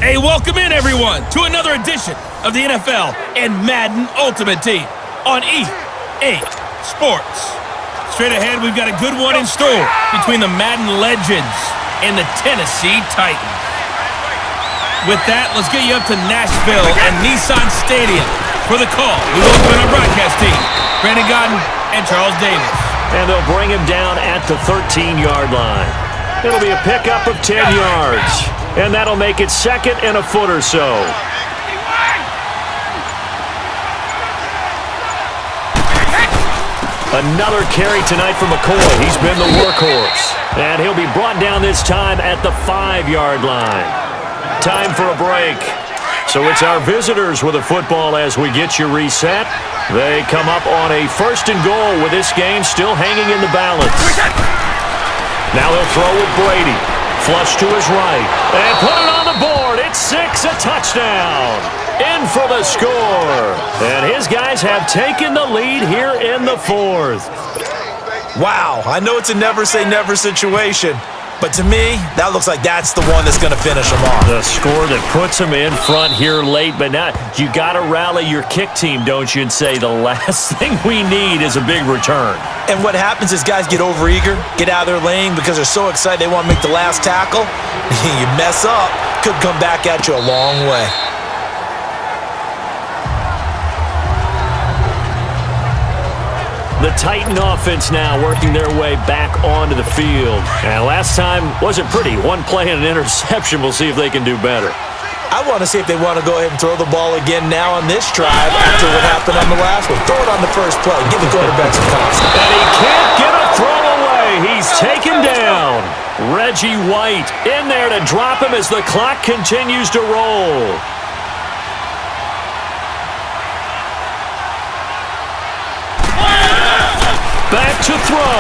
Hey, welcome in, everyone, to another edition of the NFL and Madden Ultimate Team on EA Sports. Straight ahead, we've got a good one in store between the Madden legends and the Tennessee Titans. With that, let's get you up to Nashville and Nissan Stadium for the call. We welcome in our broadcast team, Brandon Godden and Charles Davis. And they'll bring him down at the 13-yard line. It'll be a pickup of 10 yards. And that'll make it second and a foot or so. Another carry tonight for McCoy. He's been the workhorse. And he'll be brought down this time at the 5-yard line. Time for a break. So it's our visitors with a football as we get you reset. They come up on a 1st and goal with this game still hanging in the balance. Now he'll throw with Brady. Flush to his right. And put it on the board. It's 6, a touchdown. In for the score. And his guys have taken the lead here in the 4th. Wow, I know it's a never-say-never situation, but to me, that looks like that's the one that's going to finish them off. The score that puts them in front here late, but now you got to rally your kick team, don't you, and say the last thing we need is a big return. And what happens is guys get overeager, get out of their lane because they're so excited they want to make the last tackle. You mess up, could come back at you a long way. The Titan offense now working their way back onto the field. And last time wasn't pretty. One play and an interception. We'll see if they can do better. I want to see if they want to go ahead and throw the ball again now on this drive after what happened on the last one. Throw it on the first play. Give the quarterback some confidence. And he can't get a throw away. He's taken down. Reggie White in there to drop him as the clock continues to roll. Back to throw.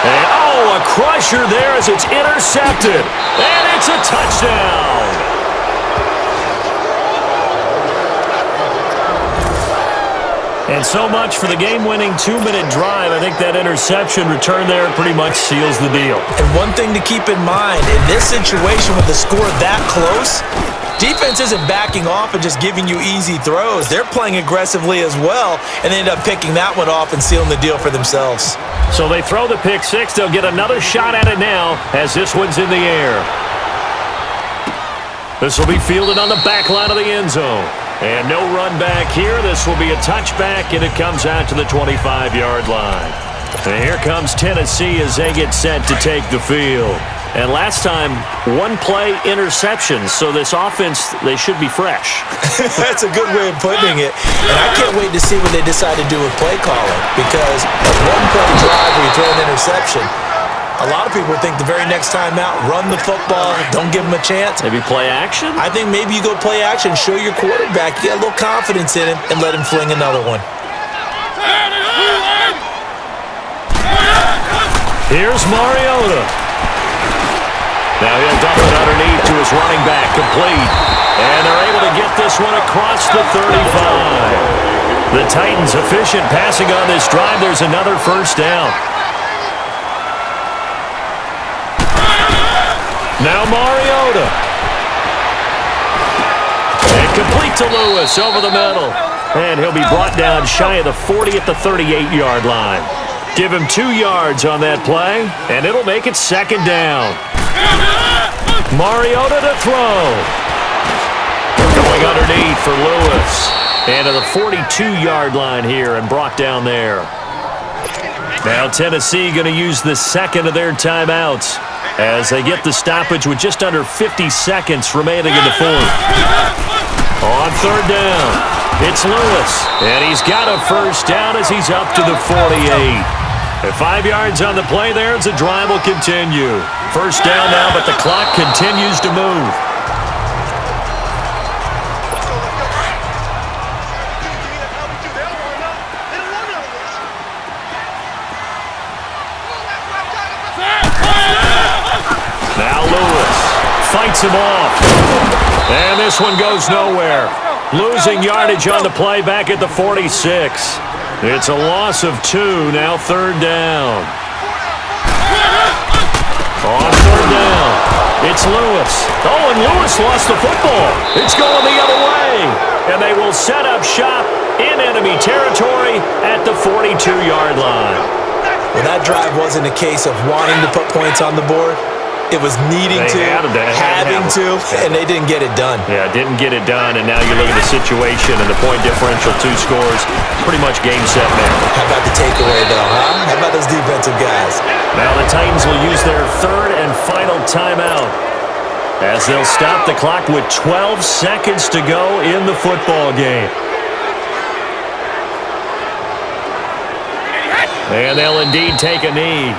And, a crusher there as it's intercepted. And it's a touchdown. And so much for the game-winning 2-minute drive. I think that interception return there pretty much seals the deal. And one thing to keep in mind, in this situation with the score that close, defense isn't backing off and just giving you easy throws. They're playing aggressively as well, and they end up picking that one off and sealing the deal for themselves. So they throw the pick six. They'll get another shot at it now as this one's in the air. This will be fielded on the back line of the end zone. And no run back here. This will be a touchback, and it comes out to the 25-yard line. And here comes Tennessee as they get set to take the field. And last time, one-play interceptions, so this offense, they should be fresh. That's a good way of putting it. And I can't wait to see what they decide to do with play calling, because a one-play drive where you throw an interception, a lot of people think the very next time out, run the football, don't give them a chance. Maybe play action? I think maybe you go play action, show your quarterback, you got a little confidence in him, and let him fling another one. Here's Mariota. Now he'll dump it underneath to his running back, complete. And they're able to get this one across the 35. The Titans efficient passing on this drive. There's another first down. Now Mariota. And complete to Lewis over the middle. And he'll be brought down shy of the 40 at the 38-yard line. Give him 2 yards on that play, and it'll make it second down. Mariota to throw. Going underneath for Lewis. And to the 42-yard line here and brought down there. Now Tennessee going to use the second of their timeouts as they get the stoppage with just under 50 seconds remaining in the 4th. On third down, it's Lewis. And he's got a first down as he's up to the 48. At 5 yards on the play there as the drive will continue. First down now, but the clock continues to move. Now Lewis fights him off. And this one goes nowhere. Losing yardage on the play back at the 46. It's a loss of 2, now third down. On third down, it's Lewis. Oh, and Lewis lost the football. It's going the other way. And they will set up shop in enemy territory at the 42-yard line. Well, that drive wasn't a case of wanting to put points on the board. It was needing to, having to, and they didn't get it done. Yeah, didn't get it done, and now you look at the situation and the point differential, 2 scores, pretty much game, set, now. How about the takeaway, though, huh? How about those defensive guys? Now the Titans will use their third and final timeout as they'll stop the clock with 12 seconds to go in the football game. And they'll indeed take a knee.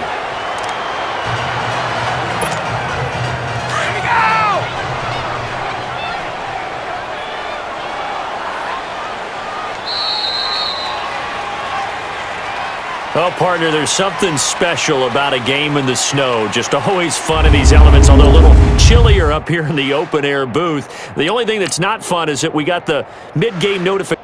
Well, partner, there's something special about a game in the snow. Just always fun in these elements, although a little chillier up here in the open-air booth. The only thing that's not fun is that we got the mid-game notification.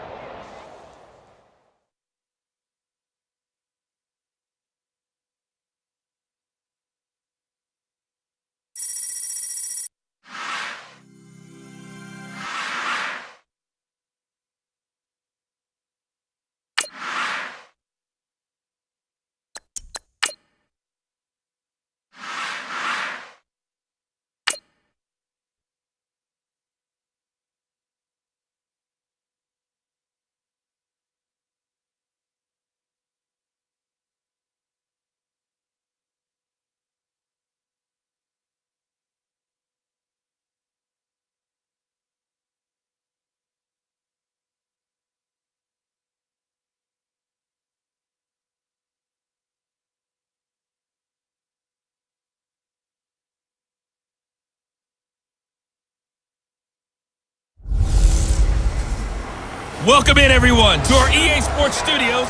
Welcome in, everyone, to our EA Sports Studios.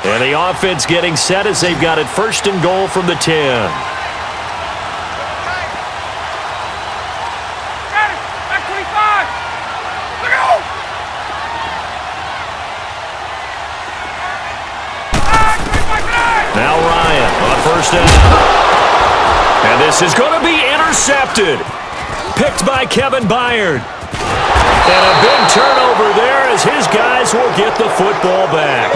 And the offense getting set as they've got it first and goal from the 10. Now Ryan on first down. And this is going to be intercepted. Picked by Kevin Byard. And a big turnover there as his guys will get the football back.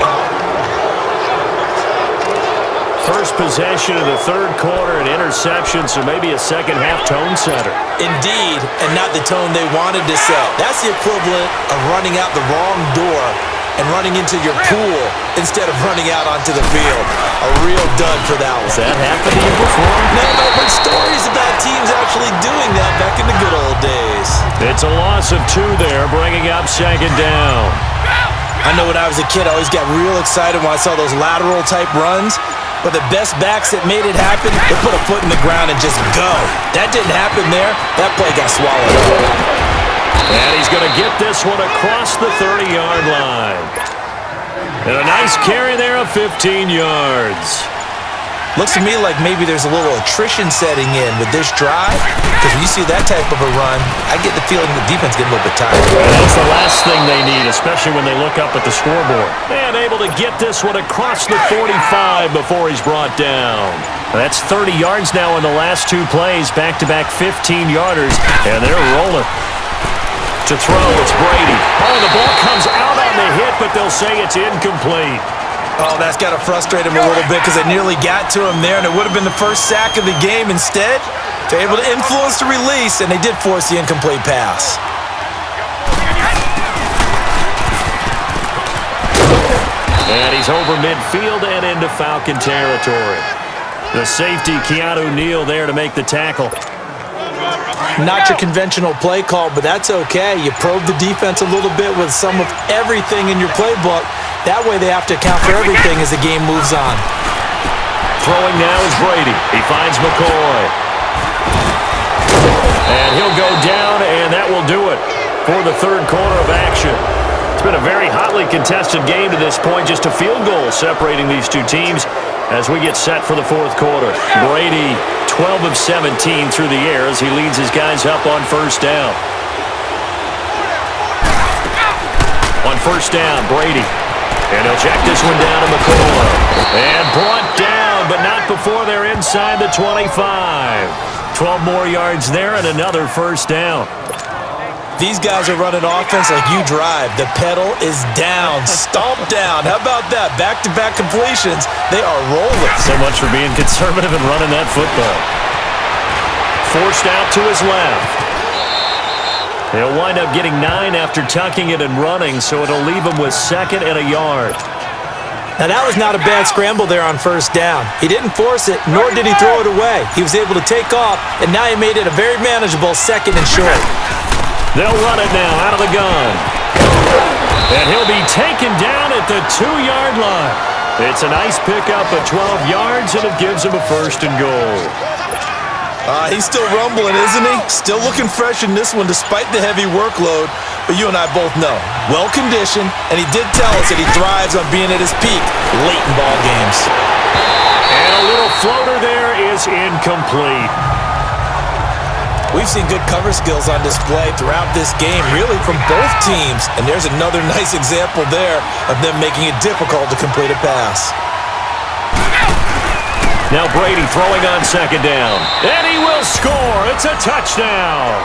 First possession of the third quarter, an interception, so maybe a second-half tone setter. Indeed, and not the tone they wanted to set. That's the equivalent of running out the wrong door and running into your pool instead of running out onto the field. A real dud for that one. Has that happened to you before? No, but stories about teams actually doing that back in the good old days. It's a loss of 2 there, bringing up second down. I know when I was a kid, I always got real excited when I saw those lateral-type runs. But the best backs that made it happen, they put a foot in the ground and just go. That didn't happen there. That play got swallowed up. And he's going to get this one across the 30-yard line. And a nice carry there of 15 yards. Looks to me like maybe there's a little attrition setting in with this drive. Because when you see that type of a run, I get the feeling the defense getting a little bit tired. And that's the last thing they need, especially when they look up at the scoreboard. And able to get this one across the 45 before he's brought down. That's 30 yards now in the last 2 plays. Back-to-back 15-yarders. And they're rolling. To throw, it's Brady. Oh, the ball comes out on the hit, but they'll say it's incomplete. Oh, that's got to frustrate him a little bit because they nearly got to him there, and it would have been the first sack of the game. Instead, they're able to influence the release, and they did force the incomplete pass. And he's over midfield and into Falcon territory. The safety, Keanu Neal, there to make the tackle. Not your conventional play call, but that's okay. You probe the defense a little bit with some of everything in your playbook. That way they have to account for everything as the game moves on. Throwing now is Brady. He finds McCoy. And he'll go down, and that will do it for the third quarter of action. It's been a very hotly contested game to this point. Just a field goal separating these two teams as we get set for the fourth quarter. Brady, 12 of 17 through the air as he leads his guys up on first down. On first down, Brady. And he'll check this one down to McCullough. And brought down, but not before they're inside the 25. 12 more yards there and another first down. These guys are running offense like you drive. The pedal is down, stomped down. How about that? Back-to-back completions. They are rolling. So much for being conservative and running that football. Forced out to his left. He'll wind up getting 9 after tucking it and running, so it'll leave him with 2nd and a yard. Now, that was not a bad scramble there on first down. He didn't force it, nor did he throw it away. He was able to take off, and now he made it a very manageable 2nd and short. They'll run it now out of the gun. And he'll be taken down at the 2-yard line. It's a nice pickup of 12 yards, and it gives him a 1st and goal. He's still rumbling, isn't he? Still looking fresh in this one despite the heavy workload. But you and I both know, well-conditioned, and he did tell us that he thrives on being at his peak late in ball games. And a little floater there is incomplete. We've seen good cover skills on display throughout this game, really from both teams. And there's another nice example there of them making it difficult to complete a pass. Now Brady throwing on 2nd down. And he will score. It's a touchdown.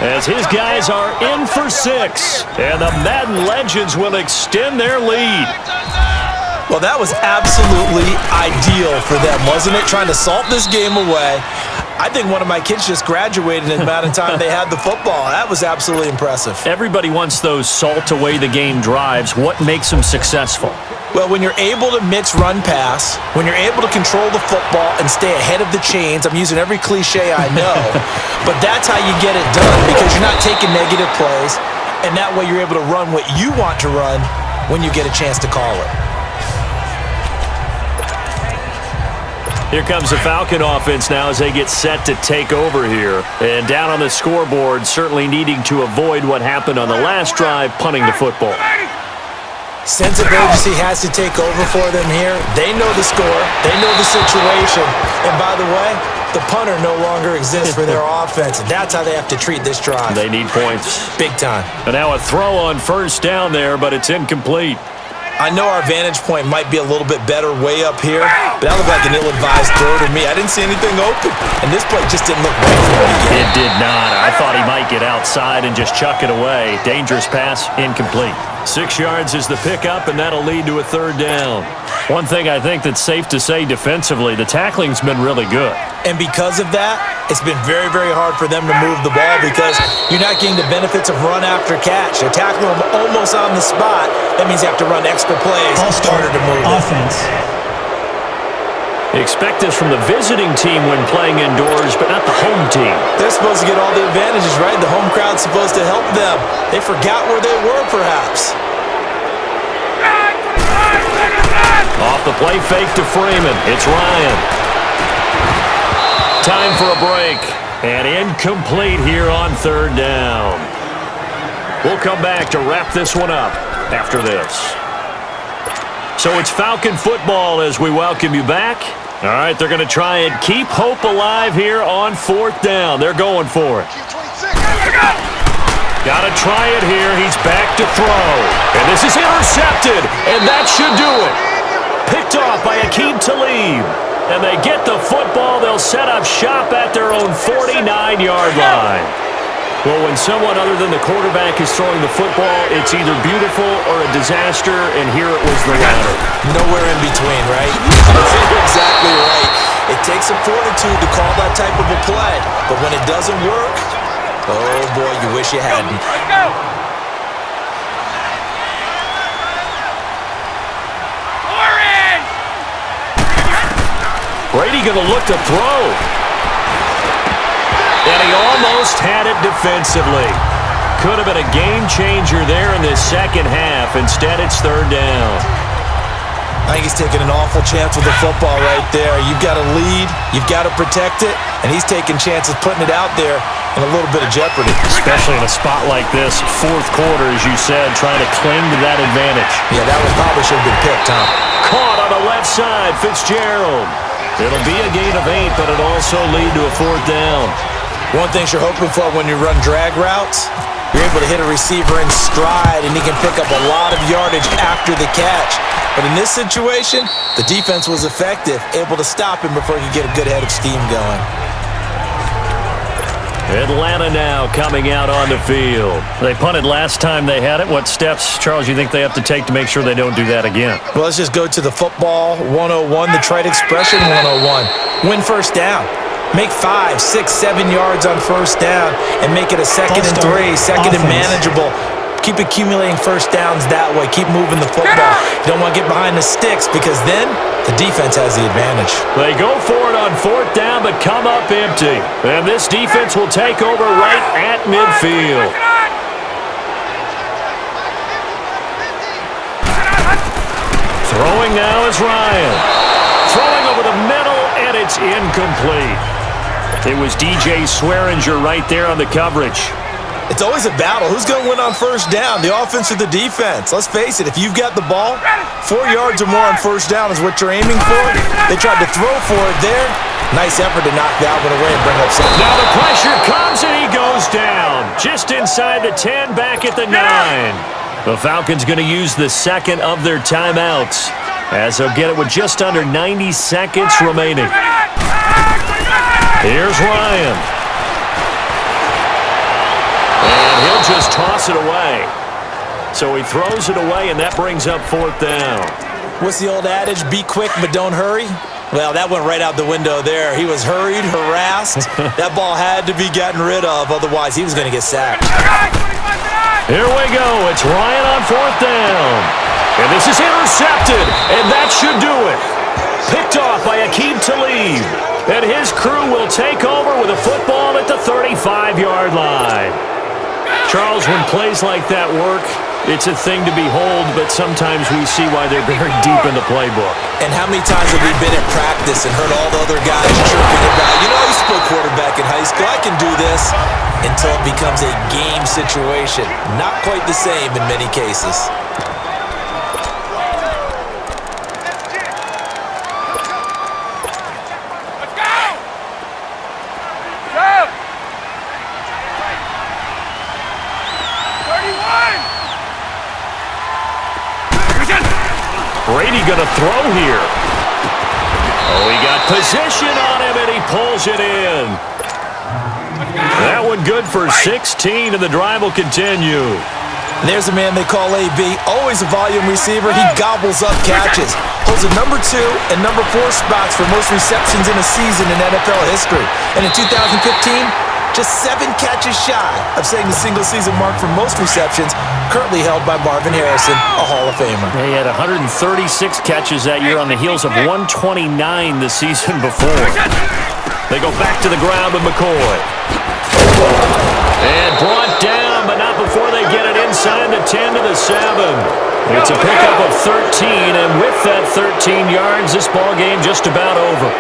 As his guys are in for 6. And the Madden Legends will extend their lead. Well, that was absolutely ideal for them, wasn't it? Trying to salt this game away. I think one of my kids just graduated in the amount of time they had the football. That was absolutely impressive. Everybody wants those salt-away-the-game drives. What makes them successful? Well, when you're able to mix run-pass, when you're able to control the football and stay ahead of the chains, I'm using every cliche I know, but that's how you get it done because you're not taking negative plays, and that way you're able to run what you want to run when you get a chance to call it. Here comes the Falcon offense now as they get set to take over here. And down on the scoreboard, certainly needing to avoid what happened on the last drive, punting the football. Sense of urgency has to take over for them here. They know the score. They know the situation. And by the way, the punter no longer exists for their offense. And that's how they have to treat this drive. They need points. Big time. And now a throw on first down there, but it's incomplete. I know our vantage point might be a little bit better way up here, but that looked like an ill-advised throw to me. I didn't see anything open, and this play just didn't look right from the beginning. It did not. I thought he might get outside and just chuck it away. Dangerous pass, incomplete. 6 yards is the pickup, and that'll lead to a 3rd down. One thing I think that's safe to say defensively, the tackling's been really good. And because of that, it's been very, very hard for them to move the ball because you're not getting the benefits of run after catch. They're tackling them almost on the spot. That means you have to run extra plays. It's harder to move offense. Expect this from the visiting team when playing indoors, but not the home team. They're supposed to get all the advantages, right? The home crowd's supposed to help them. They forgot where they were, perhaps. Off the play fake to Freeman. It's Ryan. Time for a break. And incomplete here on 3rd down. We'll come back to wrap this one up after this. So it's Falcon football as we welcome you back. All right, they're going to try and keep hope alive here on 4th down. They're going for it. Got to try it here. He's back to throw. And this is intercepted. And that should do it. Picked off by Akeem Talib. And they get the football. They'll set up shop at their own 49-yard line. Well, when someone other than the quarterback is throwing the football, it's either beautiful or a disaster, and here it was the latter. Nowhere in between, right? You're exactly right. It takes some fortitude to call that type of a play, but when it doesn't work, oh boy, you wish you hadn't. Brady going to look to throw. And he almost had it defensively. Could have been a game changer there in this second half. Instead, it's 3rd down. I think he's taking an awful chance with the football right there. You've got to lead, you've got to protect it, and he's taking chances putting it out there in a little bit of jeopardy. Especially in a spot like this, 4th quarter, as you said, trying to cling to that advantage. Yeah, that one probably should have been picked, huh? Caught on the left side, Fitzgerald. It'll be a gain of 8, but it'll also lead to a 4th down. One thing you're hoping for when you run drag routes, you're You're able to hit a receiver in stride, and he can pick up a lot of yardage after the catch. But in this situation, the defense was effective, able to stop him before he could get a good head of steam going. Atlanta now coming out on the field. They punted last time they had it. What steps, Charles, you think they have to take to make sure they don't do that again? Well, let's just go to the football 101, the trite expression 101. Win first down. Make 5, 6, 7 yards on first down and make it a 2nd and 3, second and manageable. Keep accumulating first downs that way. Keep moving the football. You don't want to get behind the sticks because then the defense has the advantage. They go for it on 4th down but come up empty. And this defense will take over right at midfield. Throwing now is Ryan. Throwing over the middle, and it's incomplete. It was DJ Swearinger right there on the coverage. It's always a battle. Who's going to win on first down, the offense or the defense? Let's face it, if you've got the ball, 4 yards or more on first down is what you're aiming for. They tried to throw for it there. Nice effort to knock that one away and bring up something. Now the pressure comes, and he goes down. Just inside the 10, back at the 9. The Falcons going to use the second of their timeouts as they'll get it with just under 90 seconds remaining. Here's Ryan. And he'll just toss it away. So he throws it away, and that brings up 4th down. What's the old adage? Be quick, but don't hurry. Well, that went right out the window there. He was hurried, harassed. That ball had to be gotten rid of, otherwise he was going to get sacked. Here we go. It's Ryan on 4th down. And this is intercepted, and that should do it. Picked off by Aqib Talib. And his crew will take over with a football at the 35-yard line. Charles, when plays like that work, it's a thing to behold, but sometimes we see why they're very deep in the playbook. And how many times have we been at practice and heard all the other guys chirping about, you know, I used to play quarterback in high school, I can do this, until it becomes a game situation. Not quite the same in many cases. Brady going to throw here. Oh, he got position on him, and he pulls it in. That one good for 16, and the drive will continue. There's a man they call AB, always a volume receiver. He gobbles up catches. Holds the number 2 and number 4 spots for most receptions in a season in NFL history. And in 2015, just 7 catches shy of setting the single-season mark for most receptions, currently held by Marvin Harrison, a Hall of Famer. He had 136 catches that year on the heels of 129 the season before. They go back to the ground with McCoy. And brought down, but not before they get it inside the 10 to the 7. It's a pickup of 13, and with that 13 yards, this ball game just about over.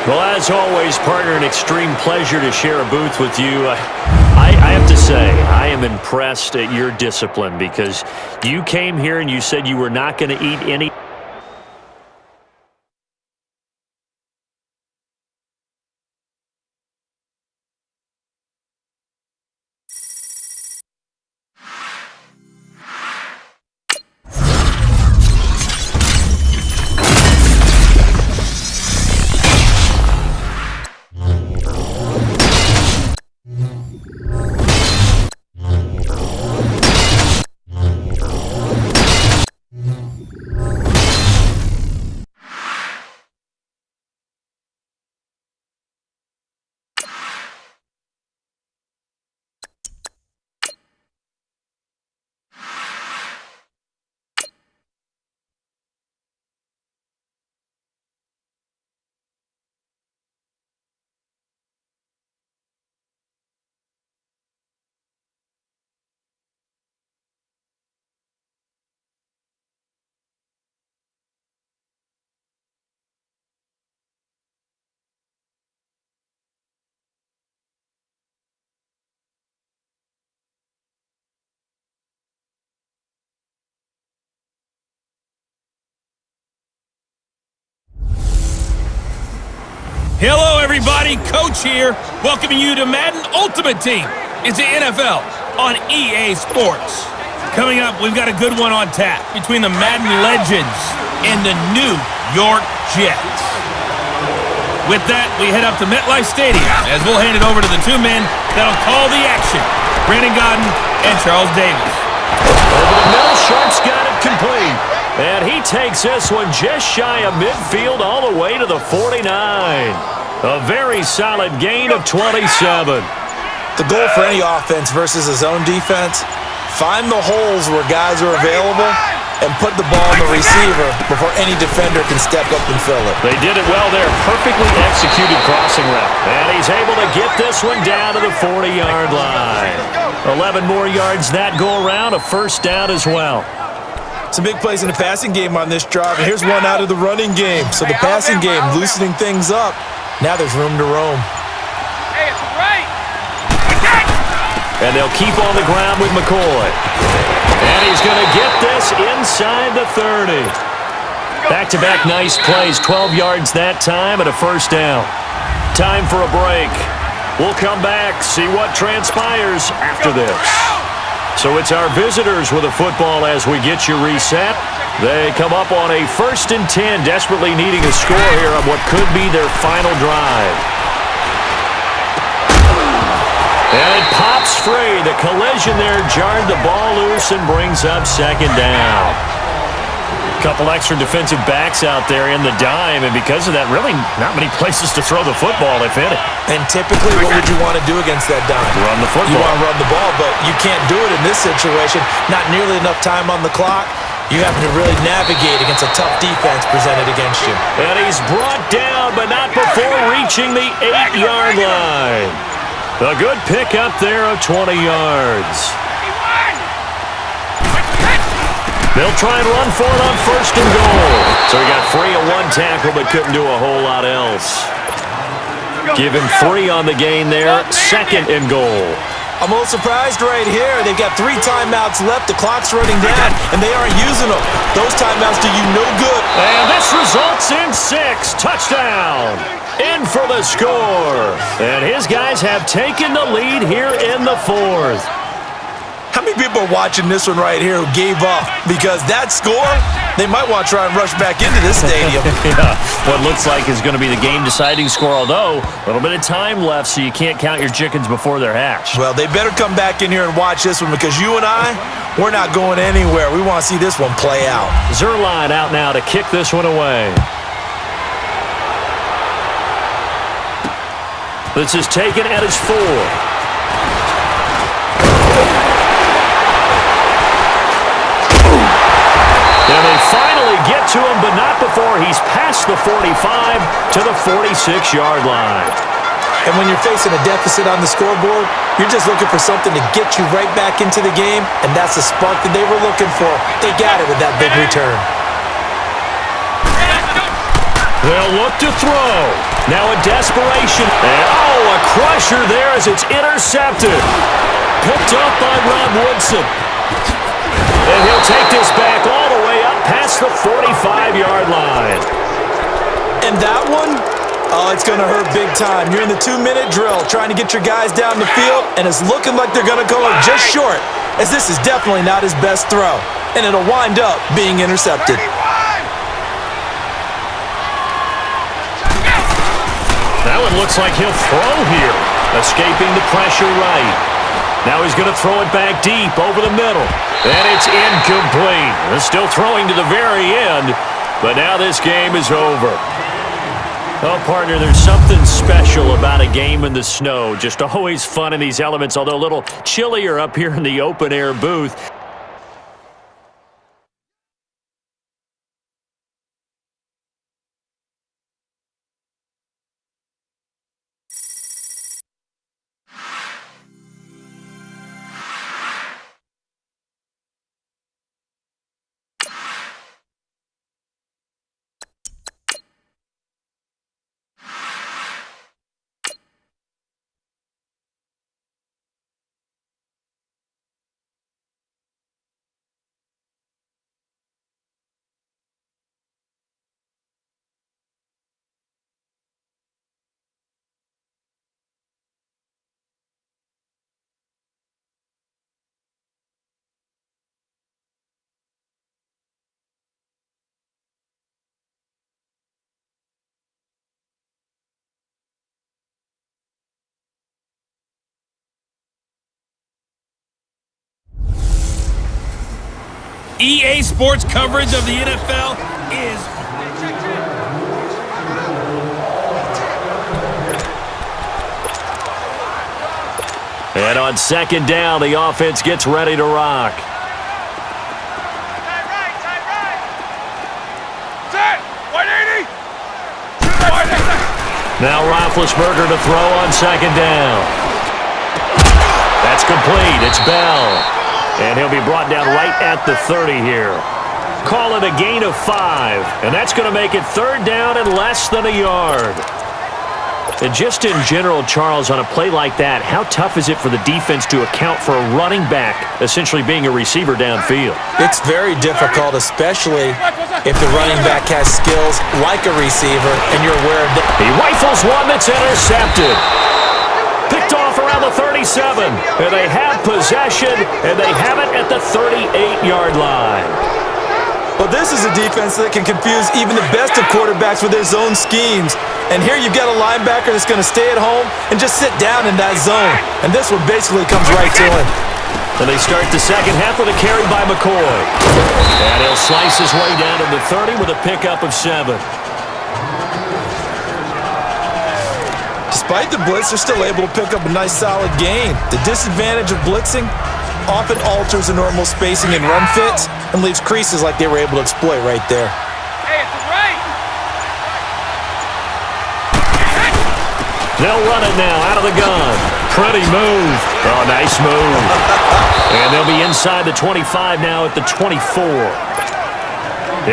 Well, as always, partner, an extreme pleasure to share a booth with you. I have to say, I am impressed at your discipline because you came here and you said you were not going to eat any. Hello, everybody. Coach here, welcoming you to Madden Ultimate Team. It's the NFL on EA Sports. Coming up, we've got a good one on tap between the Madden Legends and the New York Jets. With that, we head up to MetLife Stadium as we'll hand it over to the two men that'll call the action, Brandon Godden and Charles Davis. Over the middle, Sharp's got it complete. And he takes this one just shy of midfield all the way to the 49. A very solid gain of 27. The goal for any offense versus a zone defense, find the holes where guys are available and put the ball on the receiver before any defender can step up and fill it. They did it well there. Perfectly executed crossing route. And he's able to get this one down to the 40-yard line. 11 more yards that go around, a first down as well. Some big plays in the passing game on this drive, and here's one out of the running game. So the passing game loosening things up. Now there's room to roam. Hey, it's right. And they'll keep on the ground with McCoy. And he's going to get this inside the 30. Back-to-back nice plays, 12 yards that time and a first down. Time for a break. We'll come back, see what transpires after this. So it's our visitors with a football as we get you reset. They come up on a 1st and 10, desperately needing a score here on what could be their final drive. And it pops free. The collision there jarred the ball loose and brings up second down. Couple extra defensive backs out there in the dime, and because of that, really not many places to throw the football, if any. And typically, what would you want to do against that dime? Run the football. You want to run the ball, but you can't do it in this situation. Not nearly enough time on the clock. You have to really navigate against a tough defense presented against you. And he's brought down, but not before reaching the 8-yard line. A good pick up there of 20 yards. They'll try and run for it on 1st and goal. So he got free of one tackle, but couldn't do a whole lot else. Give him 3 on the gain there, 2nd and goal. I'm a little surprised right here. They've got 3 timeouts left. The clock's running down, and they aren't using them. Those timeouts do you no good. And this results in 6. Touchdown. In for the score. And his guys have taken the lead here in the 4th. How many people are watching this one right here who gave up? Because that score, they might want to try and rush back into this stadium. Yeah, what looks like is going to be the game-deciding score, although a little bit of time left, so you can't count your chickens before they're hatched. Well, they better come back in here and watch this one because you and I, we're not going anywhere. We want to see this one play out. Zerline out now to kick this one away. This is taken at his 4. And they finally get to him, but not before he's past the 45 to the 46-yard line. And when you're facing a deficit on the scoreboard, you're just looking for something to get you right back into the game, and that's the spark that they were looking for. They got it with that big return. They'll look to throw. Now a desperation. And, a crusher there as it's intercepted. Picked up by Rob Woodson. And he'll take this back all the way up past the 45-yard line. And that one, it's going to hurt big time. You're in the 2-minute drill trying to get your guys down the field, and it's looking like they're going to go just short, as this is definitely not his best throw. And it'll wind up being intercepted. That one looks like he'll throw here. Escaping the pressure right. Now he's going to throw it back deep over the middle. And it's incomplete. They're still throwing to the very end, but now this game is over. Well, partner, there's something special about a game in the snow. Just always fun in these elements, although a little chillier up here in the open-air booth. EA Sports coverage of the NFL is... And on second down, the offense gets ready to rock. Tight right. Set. 180. Now Roethlisberger to throw on second down. That's complete. It's Bell. And he'll be brought down right at the 30 here. Call it a gain of 5. And that's going to make it third down and less than a yard. And just in general, Charles, on a play like that, how tough is it for the defense to account for a running back essentially being a receiver downfield? It's very difficult, especially if the running back has skills like a receiver and you're aware of that. He rifles one that's intercepted. Picked off around the 37. And they have possession, and they have it at the 38-yard line. Well, this is a defense that can confuse even the best of quarterbacks with their zone schemes. And here you've got a linebacker that's going to stay at home and just sit down in that zone. And this one basically comes right to him. And they start the second half with a carry by McCoy. And he'll slice his way down to the 30 with a pickup of 7. Despite the blitz, they're still able to pick up a nice solid gain. The disadvantage of blitzing often alters the normal spacing and run fits and leaves creases like they were able to exploit right there. Hey, it's right. They'll run it now out of the gun. Pretty move. Oh, nice move. And they'll be inside the 25 now at the 24.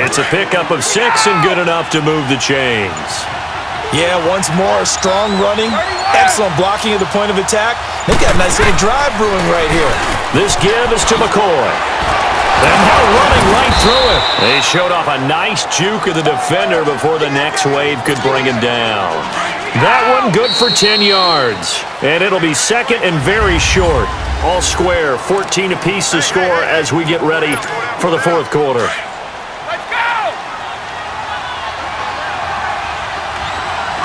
It's a pickup of 6 and good enough to move the chains. Yeah, once more, strong running, excellent blocking at the point of attack. They've got a nice little drive brewing right here. This give is to McCoy. And now running right through it. They showed off a nice juke of the defender before the next wave could bring him down. That one good for 10 yards. And it'll be second and very short. All square, 14 apiece to score as we get ready for the fourth quarter. Let's go.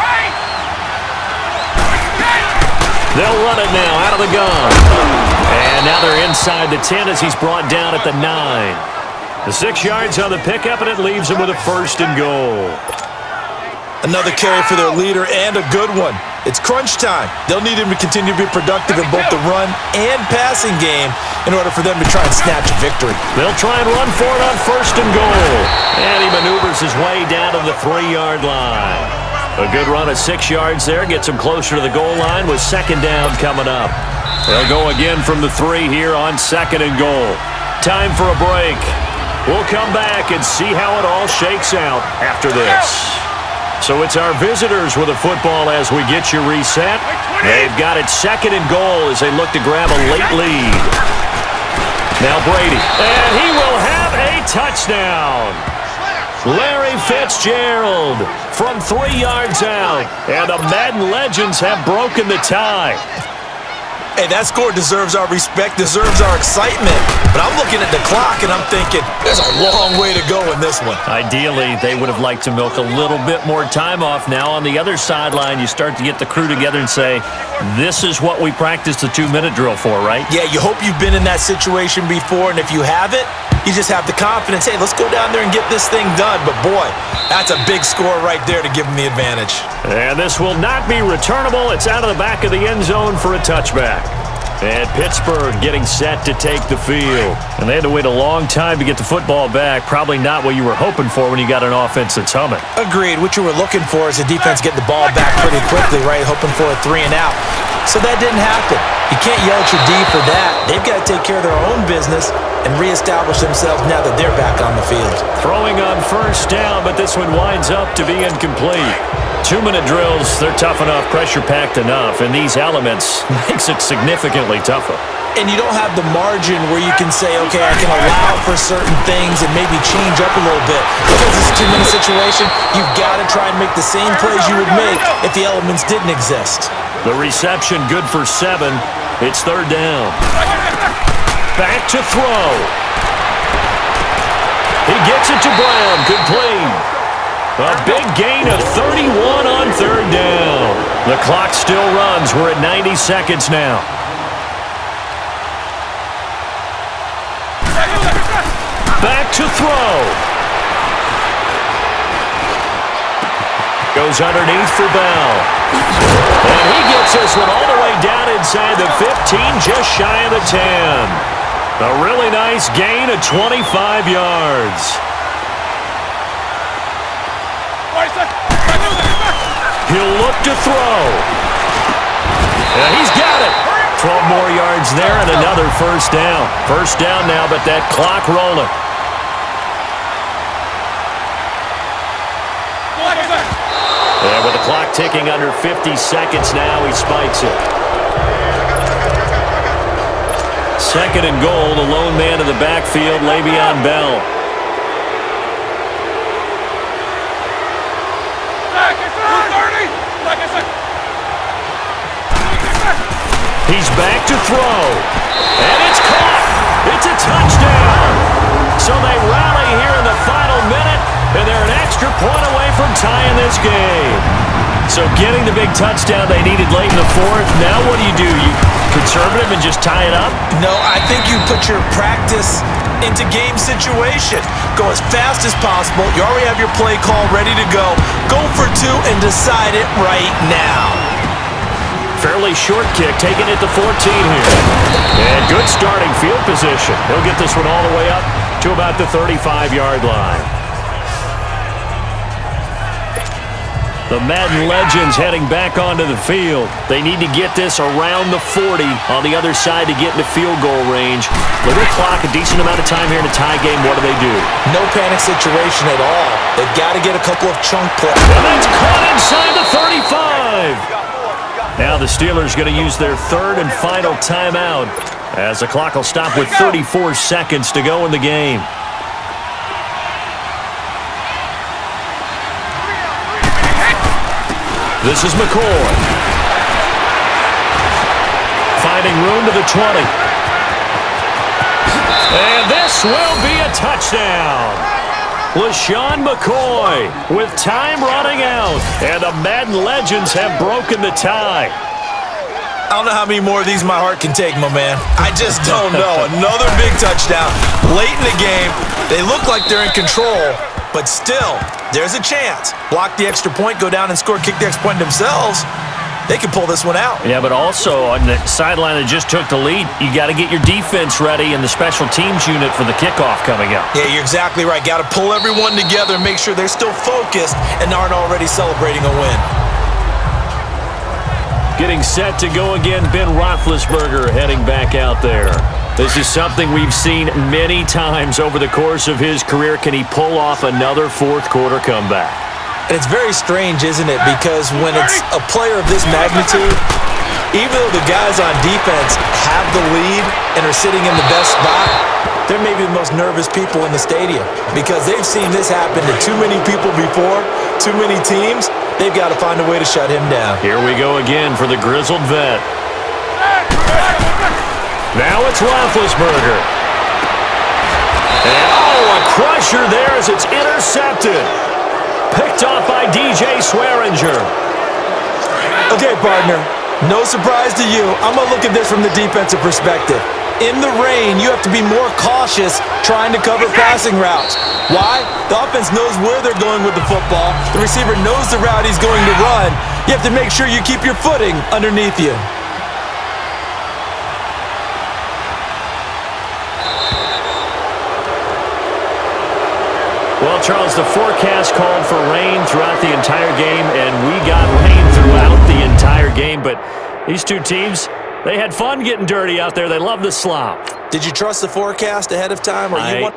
Right. They'll run it now out of the gun. And now they're inside the 10 as he's brought down at the 9. The 6 yards on the pickup, and it leaves him with a first and goal. Another carry for their leader and a good one. It's crunch time. They'll need him to continue to be productive in both the run and passing game in order for them to try and snatch a victory. They'll try and run for it on first and goal. And he maneuvers his way down to the 3-yard line. A good run of 6 yards there gets him closer to the goal line with second down coming up. They'll go again from the 3 here on second and goal. Time for a break. We'll come back and see how it all shakes out after this. So it's our visitors with the football as we get you reset. They've got it second and goal as they look to grab a late lead. Now Brady, and he will have a touchdown. Larry Fitzgerald from 3 yards out, and the Madden legends have broken the tie. Hey, that score deserves our respect, deserves our excitement. But I'm looking at the clock and I'm thinking, there's a long way to go in this one. Ideally, they would have liked to milk a little bit more time off. Now on the other sideline, you start to get the crew together and say, this is what we practiced the 2-minute drill for, right? Yeah, you hope you've been in that situation before, and if you haven't, you just have the confidence, hey, let's go down there and get this thing done. But boy, that's a big score right there to give them the advantage. And this will not be returnable. It's out of the back of the end zone for a touchback. And Pittsburgh getting set to take the field. And they had to wait a long time to get the football back. Probably not what you were hoping for when you got an offense that's humming. Agreed. What you were looking for is the defense getting the ball back pretty quickly, right? Hoping for a 3 and out. So that didn't happen. You can't yell at your D for that. They've got to take care of their own business and reestablish themselves now that they're back on the field. Throwing on first down, but this one winds up to be incomplete. 2-minute drills, they're tough enough, pressure-packed enough, and these elements makes it significantly tougher. And you don't have the margin where you can say, okay, I can allow for certain things and maybe change up a little bit. Because it's a 2-minute situation, you've got to try and make the same plays you would make if the elements didn't exist. The reception good for 7. It's third down. Back to throw. He gets it to Brown, complete. A big gain of 31 on third down. The clock still runs. We're at 90 seconds now. back to throw. Goes underneath for Bell. And he gets this one all the way down inside the 15, just shy of the 10. A really nice gain of 25 yards. He'll look to throw. And he's got it. 12 more yards there and another first down. First down now, but that clock rolling. And with the clock ticking under 50 seconds now, he spikes it. Second and goal, the lone man in the backfield, Le'Veon Bell. He's back to throw. And it's caught. It's a touchdown. So they rally here in the final minute, and they're an extra point away from tying this game. So getting the big touchdown they needed late in the fourth. Now what do? You conservative and just tie it up? No, I think you put your practice into game situation. Go as fast as possible. You already have your play call ready to go. Go for two and decide it right now. Fairly short kick, taking it to 14 here. And good starting field position. He'll get this one all the way up to about the 35-yard line. The Madden legends heading back onto the field. They need to get this around the 40 on the other side to get into field goal range. Look at the clock, a decent amount of time here in a tie game. What do? No panic situation at all. They've got to get a couple of chunk plays. And that's caught inside the 35. Now the Steelers going to use their third and final timeout as the clock will stop with 34 seconds to go in the game. This is McCoy. Finding room to the 20. And this will be a touchdown. LaShawn McCoy with time running out. And the Madden legends have broken the tie. I don't know how many more of these my heart can take, my man. I just don't know. Another big touchdown late in the game. They look like they're in control, but still, there's a chance. Block the extra point, go down and score, kick the extra point themselves. They can pull this one out. Yeah, but also on the sideline that just took the lead, you got to get your defense ready and the special teams unit for the kickoff coming up. Yeah, you're exactly right. Got to pull everyone together and make sure they're still focused and aren't already celebrating a win. Getting set to go again, Ben Roethlisberger heading back out there. This is something we've seen many times over the course of his career. Can he pull off another fourth-quarter comeback? And it's very strange, isn't it? Because when it's a player of this magnitude, even though the guys on defense have the lead and are sitting in the best spot, they're maybe the most nervous people in the stadium because they've seen this happen to too many people before, too many teams. They've got to find a way to shut him down. Here we go again for the grizzled vet. Now it's Roethlisberger. And a crusher there as it's intercepted. Picked off by DJ Swearinger. Okay, partner, no surprise to you. I'm going to look at this from the defensive perspective. In the rain, you have to be more cautious trying to cover passing routes. Why? The offense knows where they're going with the football. The receiver knows the route he's going to run. You have to make sure you keep your footing underneath you. Well, Charles, the forecast called for rain throughout the entire game, and we got rain throughout the entire game. But these two teams, they had fun getting dirty out there. They love the slop. Did you trust the forecast ahead of time? Or you want